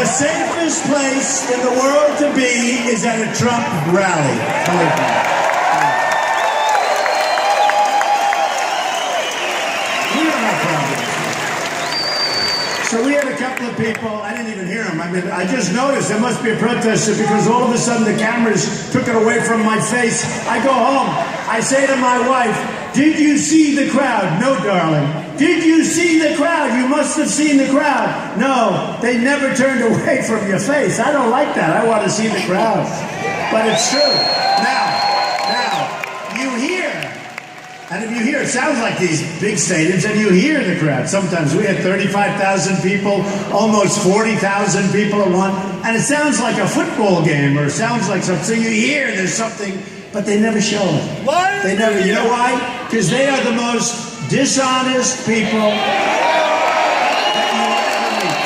safest place in the world to be is at a Trump rally. Believe me. We don't have problems. So we had a couple of people, I didn't even hear them. I mean, I just noticed there must be a protester because all of a sudden the cameras took it away from my face. I go home, I say to my wife, "Did you see the crowd?" "No, darling." "Did you see the crowd?" "You must have seen the crowd." "No, they never turned away from your face." I don't like that. I want to see the crowd. But it's true. Now, you hear, and if you hear, it sounds like these big stadiums, and you hear the crowd. Sometimes we had 35,000 people, almost 40,000 people at one, and it sounds like a football game, or it sounds like something. So you hear there's something, but they never show it. Why? They never. You know why? Because they are the most dishonest people that you will ever meet.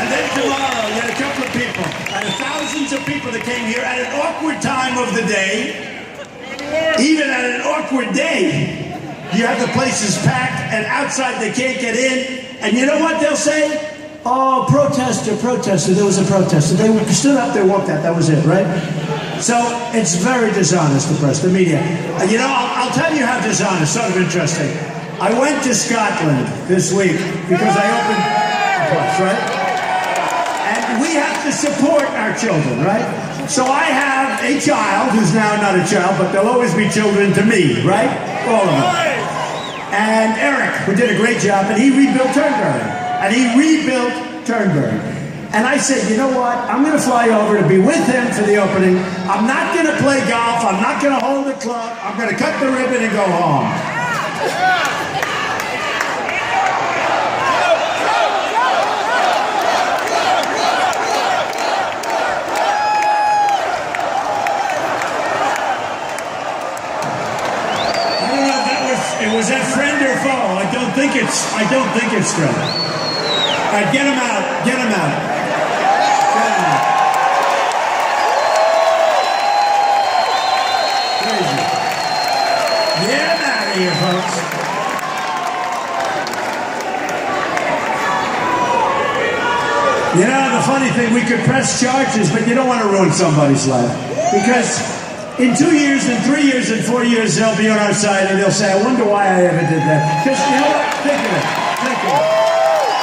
And then tomorrow, you had a couple of people, and thousands of people that came here at an awkward time of the day. Even at an awkward day, you have the places packed, and outside they can't get in. And you know what they'll say? "Oh, protester, there was a protester. They stood up, they walked out, that was it," right? So it's very dishonest, the press, the media. You know, I'll tell you how dishonest, sort of interesting. I went to Scotland this week because I opened a place, right? And we have to support our children, right? So I have a child who's now not a child, but they'll always be children to me, right? All of them. And Eric, who did a great job, and he rebuilt Turnberg. And I said, you know what? I'm going to fly over to be with him for the opening. I'm not going to play golf. I'm not going to hold the club. I'm going to cut the ribbon and go home. I don't know if was that friend or foe? I don't think it's friend. All right, get him out. Get him out. Crazy. Get him out of here, folks. You know, the funny thing, we could press charges, but you don't want to ruin somebody's life. Because in 2 years, and 3 years, and 4 years, they'll be on our side and they'll say, I wonder why I ever did that. Because you know what? Think of it.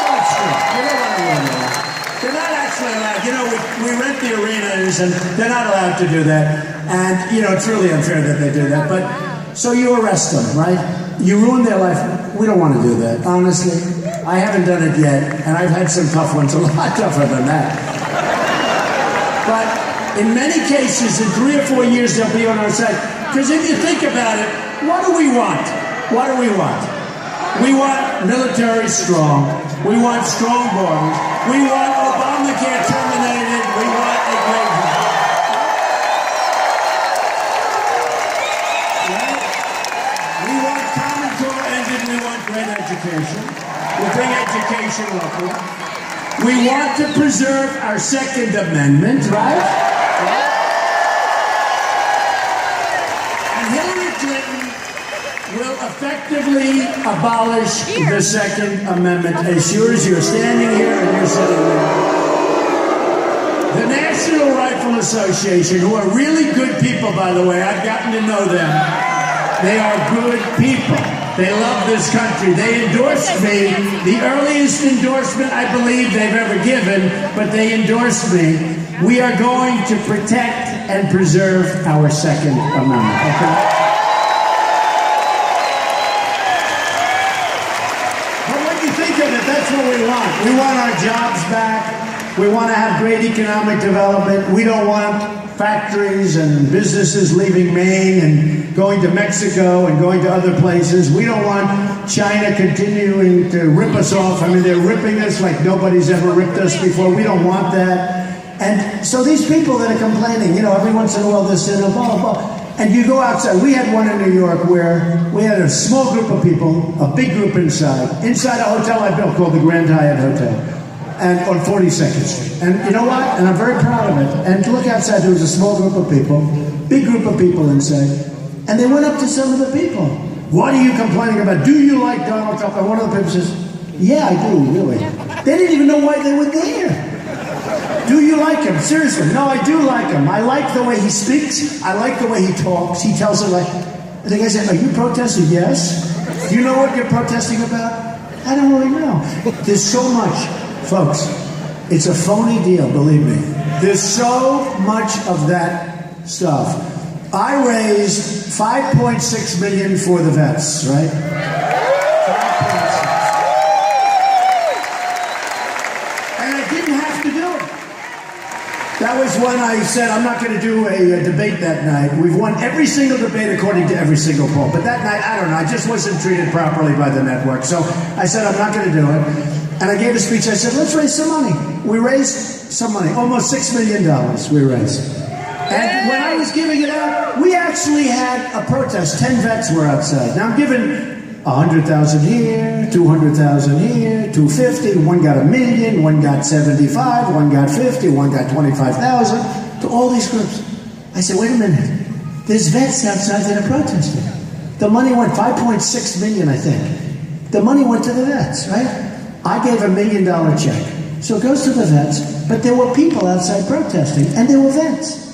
That's true. You don't want to ruin their life. They're not actually allowed. You know, we rent the arenas and they're not allowed to do that. And, you know, it's really unfair that they do that. But, so you arrest them, right? You ruin their life. We don't want to do that, honestly. I haven't done it yet, and I've had some tough ones, a lot tougher than that. But in many cases, in 3 or 4 years, they'll be on our side. Because if you think about it, what do we want? What do we want? We want military strong. We want strong borders. We want Obamacare terminated. We want a great one. Right? We want Common Core ended. We want great education. We'll bring education local. We want to preserve our Second Amendment, right? And Hillary Clinton will effectively abolish the Second Amendment as sure as you're standing here and you're sitting there. The National Rifle Association, who are really good people, by the way, I've gotten to know them. They are good people. They love this country. They endorsed me, the earliest endorsement I believe they've ever given, but they endorsed me. We are going to protect and preserve our Second Amendment. Okay? But when you think of it, that's what we want. We want our jobs back. We want to have great economic development. We don't want factories and businesses leaving Maine and going to Mexico and going to other places. We don't want China continuing to rip us off. I mean, they're ripping us like nobody's ever ripped us before. We don't want that. And so these people that are complaining, you know, every once in a while this and blah, blah, blah. And you go outside. We had one in New York where we had a small group of people, a big group inside a hotel I built called the Grand Hyatt Hotel. And on 42nd Street. And you know what? And I'm very proud of it. And look outside, there was a small group of people, big group of people inside. And they went up to some of the people. What are you complaining about? Do you like Donald Trump? And one of the people says, yeah, I do, really. They didn't even know why they were there. Do you like him? Seriously. No, I do like him. I like the way he speaks. I like the way he talks. He tells it like... And the guy said, are you protesting? Yes. Do you know what you're protesting about? I don't really know. There's so much. Folks, it's a phony deal, believe me. There's so much of that stuff. I raised $5.6 million for the vets, right? And I didn't have to do it. That was when I said I'm not going to do a debate that night. We've won every single debate according to every single poll. But that night, I don't know, I just wasn't treated properly by the network. So I said I'm not going to do it. And I gave a speech. I said, let's raise some money. We raised some money, almost $6 million we raised. And when I was giving it out, we actually had a protest. 10 vets were outside. Now I'm giving 100,000 here, 200,000 here, 250. One got $1 million, one got 75, one got 50, one got 25,000. To all these groups. I said, wait a minute. There's vets outside that are protesting. The money went $5.6 million, I think. The money went to the vets, right? I gave $1 million check. So it goes to the vets, but there were people outside protesting, and they were vets.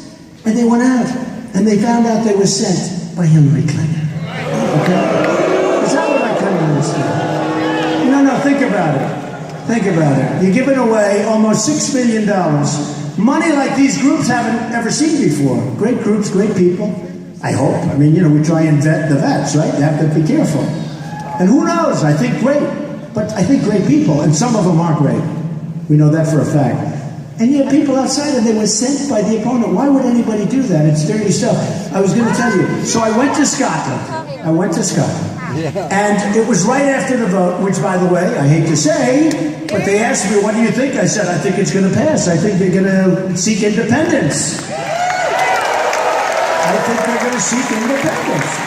And they went out, and they found out they were sent by Hillary Clinton. Okay? Is that what I couldn't understand? No, think about it. Think about it. You're giving away almost $6 million. Money like these groups haven't ever seen before. Great groups, great people. I hope. I mean, we try and vet the vets, right? You have to be careful. And who knows? I think great. But I think great people, and some of them are great. We know that for a fact. And you have people outside, and they were sent by the opponent. Why would anybody do that? It's dirty stuff. I was going to tell you. So I went to Scotland. And it was right after the vote, which, by the way, I hate to say, but they asked me, what do you think? I said, I think it's going to pass. I think they're going to seek independence. I think they're going to seek independence.